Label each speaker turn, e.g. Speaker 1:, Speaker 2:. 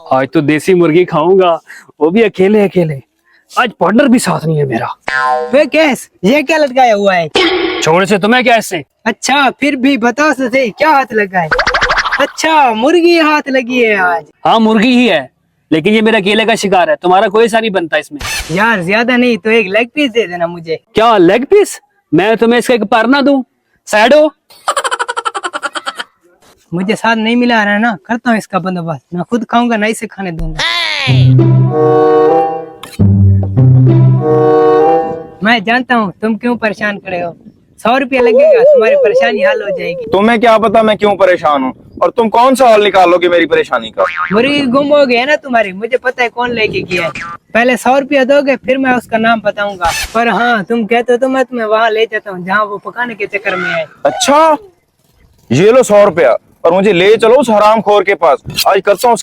Speaker 1: आज तो देसी मुर्गी खाऊंगा, वो भी अकेले अकेले। आज पार्टनर भी साथ नहीं है मेरा।
Speaker 2: वे कैस ये क्या लटकाया हुआ है?
Speaker 1: छोड़ से तुम्हें क्या इससे?
Speaker 2: अच्छा फिर भी बताओ तो सही क्या हाथ लगा है? अच्छा मुर्गी हाथ लगी है आज।
Speaker 1: हाँ मुर्गी ही है, लेकिन ये मेरा अकेले का शिकार है, तुम्हारा कोई सा नहीं बनता इसमें।
Speaker 2: यार ज्यादा नहीं तो एक लेग पीस दे देना मुझे।
Speaker 1: क्या लेग पीस? मैं तुम्हें इसका एक पर ना दूं? साइड हो।
Speaker 2: मुझे साथ नहीं मिला रहा है ना, करता हूँ इसका बंदोबस्त। ना खुद खाऊंगा ना इसे खाने दूंगा। मैं जानता हूँ तुम क्यों परेशान खड़े हो। 100 रुपया लगेगा, तुम्हारी परेशानी हल हो जाएगी।
Speaker 3: तुम्हें क्या पता मैं क्यों परेशान हूँ, और तुम कौन सा हल निकालोगे मेरी परेशानी का?
Speaker 2: मुर्गी गुम हो गई है ना तुम्हारी, मुझे पता है कौन लेके गया है। पहले 100 रुपया दोगे फिर मैं उसका नाम बताऊंगा। पर हाँ तुम कहते हो तो मैं तुम्हें वहाँ ले जाता हूँ जहाँ वो पकाने के चक्कर में है।
Speaker 3: अच्छा, ये लो 100 रुपया और मुझे ले चलो उस हरामखोर के पास। आज करता हूँ